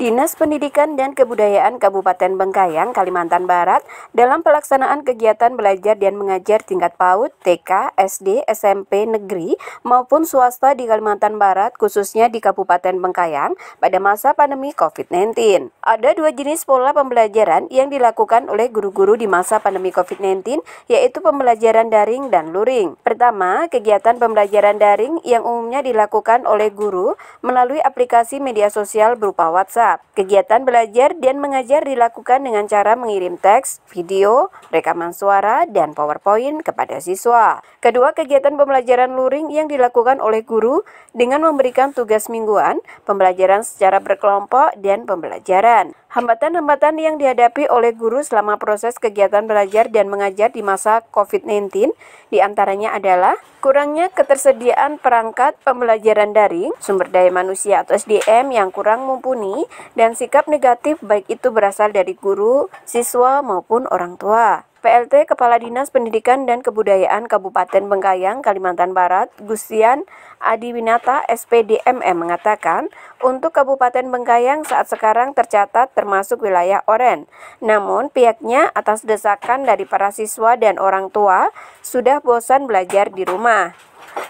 Dinas Pendidikan dan Kebudayaan Kabupaten Bengkayang, Kalimantan Barat dalam pelaksanaan kegiatan belajar dan mengajar tingkat PAUD, TK, SD, SMP negeri maupun swasta di Kalimantan Barat khususnya di Kabupaten Bengkayang pada masa pandemi COVID-19. Ada dua jenis pola pembelajaran yang dilakukan oleh guru-guru di masa pandemi COVID-19 yaitu pembelajaran daring dan luring. Pertama, kegiatan pembelajaran daring yang umumnya dilakukan oleh guru melalui aplikasi media sosial berupa WhatsApp. Kegiatan belajar dan mengajar dilakukan dengan cara mengirim teks, video, rekaman suara, dan PowerPoint kepada siswa. Kedua, kegiatan pembelajaran luring yang dilakukan oleh guru dengan memberikan tugas mingguan, pembelajaran secara berkelompok, dan pembelajaran. Hambatan-hambatan yang dihadapi oleh guru selama proses kegiatan belajar dan mengajar di masa COVID-19 diantaranya adalah kurangnya ketersediaan perangkat pembelajaran daring, sumber daya manusia atau SDM yang kurang mumpuni, dan sikap negatif baik itu berasal dari guru, siswa, maupun orang tua. PLT Kepala Dinas Pendidikan dan Kebudayaan Kabupaten Bengkayang, Kalimantan Barat, Gustian Adiwinata, SPDMM mengatakan, untuk Kabupaten Bengkayang saat sekarang tercatat termasuk wilayah oranye. Namun, pihaknya atas desakan dari para siswa dan orang tua sudah bosan belajar di rumah.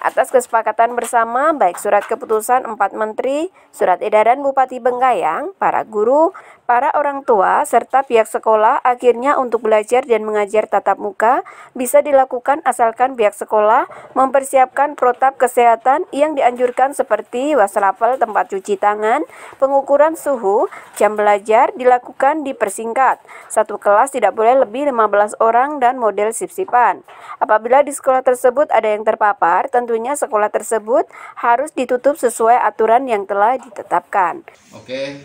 Atas kesepakatan bersama, baik surat keputusan 4 Menteri, surat edaran Bupati Bengkayang, para guru, para orang tua, serta pihak sekolah akhirnya untuk belajar dan mengajar tatap muka bisa dilakukan asalkan pihak sekolah mempersiapkan protap kesehatan yang dianjurkan seperti wastafel tempat cuci tangan, pengukuran suhu, jam belajar dilakukan dipersingkat. Satu kelas tidak boleh lebih 15 orang dan model sip-sipan. Apabila di sekolah tersebut ada yang terpapar, tentunya sekolah tersebut harus ditutup sesuai aturan yang telah ditetapkan. Oke,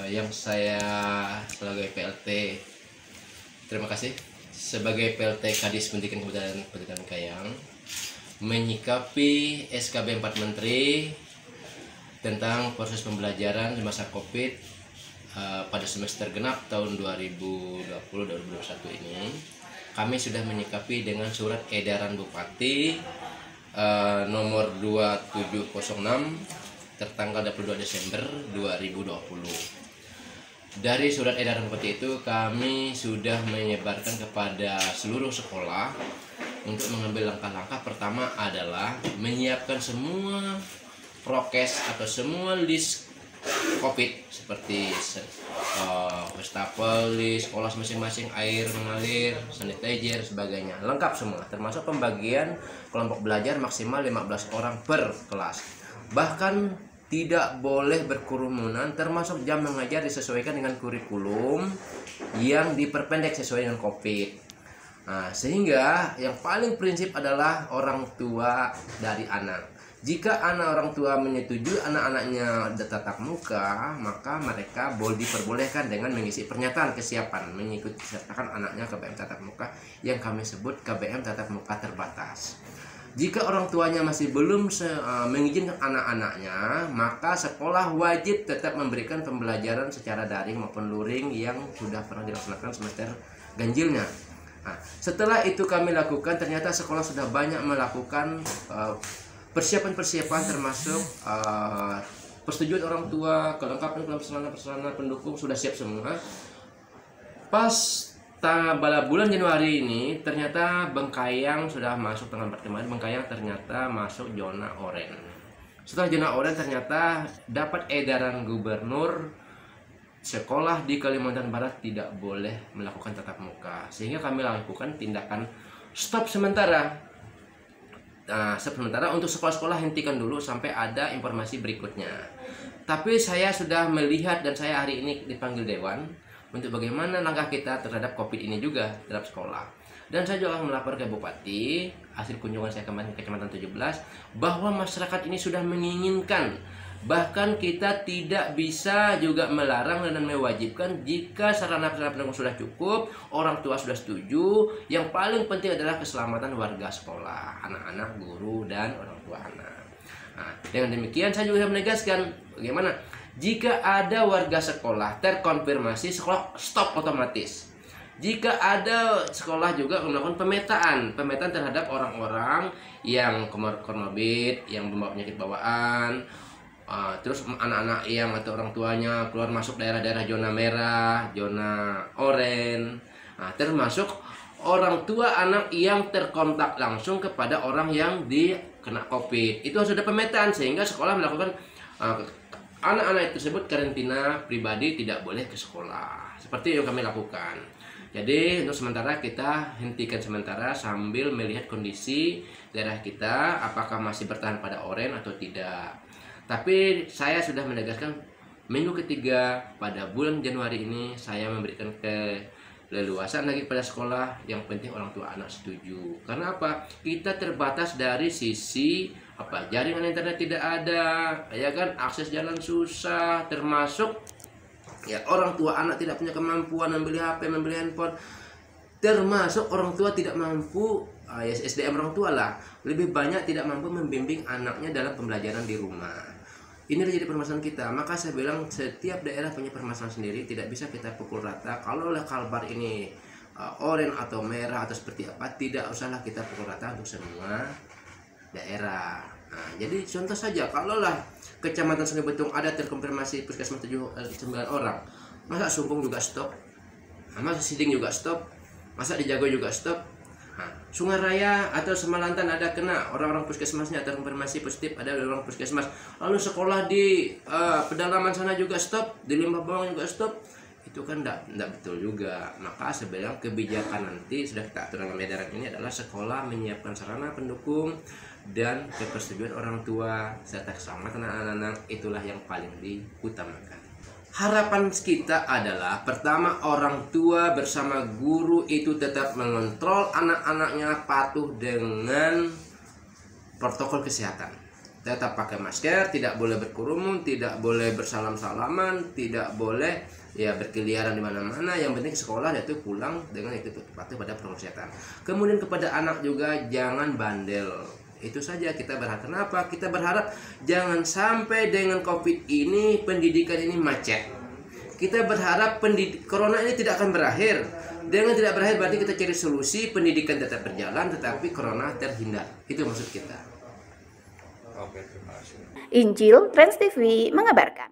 yang saya sebagai PLT, terima kasih sebagai PLT Kadis Pendidikan Kebudayaan Bengkayang menyikapi SKB 4 Menteri tentang proses pembelajaran di masa COVID pada semester genap tahun 2020-2021 ini. Kami sudah menyikapi dengan surat edaran Bupati nomor 2706 tertanggal 22 Desember 2020. Dari surat edaran Bupati itu kami sudah menyebarkan kepada seluruh sekolah untuk mengambil langkah-langkah. Pertama adalah menyiapkan semua prokes atau semua list COVID seperti wastafel di sekolah masing-masing, air mengalir, sanitizer, sebagainya, lengkap semua, termasuk pembagian kelompok belajar maksimal 15 orang per kelas. Bahkan tidak boleh berkerumunan, termasuk jam mengajar disesuaikan dengan kurikulum yang diperpendek sesuai dengan COVID. Nah, sehingga yang paling prinsip adalah orang tua dari anak. Jika orang tua menyetujui anak-anaknya tatap muka, maka mereka diperbolehkan dengan mengisi pernyataan kesiapan mengikuti sertakan anaknya KBM tatap muka yang kami sebut KBM tatap muka terbatas. Jika orang tuanya masih belum mengizinkan anak-anaknya, maka sekolah wajib tetap memberikan pembelajaran secara daring maupun luring yang sudah pernah dilaksanakan semester ganjilnya. Nah, setelah itu kami lakukan, ternyata sekolah sudah banyak melakukan persiapan-persiapan termasuk persetujuan orang tua, kelengkapan perserana pendukung sudah siap semua. Pas pada bulan Januari ini ternyata Bengkayang sudah masuk tanggal pertemuan, Bengkayang ternyata masuk zona oranye. Setelah zona oranye ternyata dapat edaran gubernur sekolah di Kalimantan Barat tidak boleh melakukan tatap muka, sehingga kami lakukan tindakan stop sementara. Nah, sementara untuk sekolah-sekolah hentikan dulu sampai ada informasi berikutnya. Tapi saya sudah melihat dan saya hari ini dipanggil Dewan untuk bagaimana langkah kita terhadap COVID ini juga terhadap sekolah. Dan saya juga melapor ke Bupati hasil kunjungan saya kemarin ke Kecamatan 17 bahwa masyarakat ini sudah menginginkan. Bahkan kita tidak bisa juga melarang dan mewajibkan jika sarana-prasarana pendukung sudah cukup, orang tua sudah setuju. Yang paling penting adalah keselamatan warga sekolah, anak-anak, guru, dan orang tua anak. Nah, dengan demikian saya juga menegaskan bagaimana jika ada warga sekolah terkonfirmasi, sekolah stop otomatis. Jika ada sekolah juga melakukan pemetaan terhadap orang-orang yang komorbid, yang membawa penyakit bawaan, Terus anak-anak yang atau orang tuanya keluar masuk daerah-daerah zona merah, zona oranye, termasuk orang tua anak yang terkontak langsung kepada orang yang kena COVID. Itu harus ada pemetaan sehingga sekolah melakukan anak-anak tersebut karantina pribadi, tidak boleh ke sekolah. Seperti yang kami lakukan. Jadi untuk sementara kita hentikan sementara sambil melihat kondisi daerah kita apakah masih bertahan pada oranye atau tidak. Tapi saya sudah menegaskan minggu ketiga pada bulan Januari ini saya memberikan keleluasan lagi pada sekolah, yang penting orang tua anak setuju. Karena apa? Kita terbatas dari sisi jaringan internet tidak ada, ya kan, akses jalan susah, termasuk ya orang tua anak tidak punya kemampuan membeli HP, membeli handphone, termasuk orang tua tidak mampu SDM orang tua lah lebih banyak tidak mampu membimbing anaknya dalam pembelajaran di rumah. Ini jadi permasalahan kita. Maka saya bilang setiap daerah punya permasalahan sendiri, tidak bisa kita pukul rata. Kalau Kalbar ini oranye atau merah atau seperti apa, tidak usahlah kita pukul rata untuk semua daerah. Jadi contoh saja, kalaulah Kecamatan Sungai Betung ada terkonfirmasi puskesmas 9 orang, masa Sumbung juga stop, masa Siding juga stop, masa di Jago juga stop. Sungai Raya atau Semalantan ada kena orang-orang puskesmasnya terkonfirmasi positif, ada orang puskesmas. Lalu sekolah di pedalaman sana juga stop, di Limbah Bawang juga stop. Itu kan tidak betul juga. Maka sebenarnya kebijakan nanti sudah kita atur dalam edaran ini adalah sekolah menyiapkan sarana pendukung dan kepersetujuan orang tua serta keselamatan anak-anak, itulah yang paling diutamakan. Harapan kita adalah pertama, orang tua bersama guru itu tetap mengontrol anak-anaknya patuh dengan protokol kesehatan. Tetap pakai masker, tidak boleh berkerumun, tidak boleh bersalam-salaman, tidak boleh berkeliaran di mana-mana. Yang penting sekolah itu pulang dengan itu patuh pada protokol kesehatan. Kemudian kepada anak juga jangan bandel. Itu saja kita berharap. Kenapa? Kita berharap jangan sampai dengan COVID ini pendidikan ini macet. Kita berharap corona ini tidak akan berakhir. Dengan tidak berakhir berarti kita cari solusi, pendidikan tetap berjalan tetapi corona terhindar. Itu maksud kita. Injil Trans TV mengabarkan.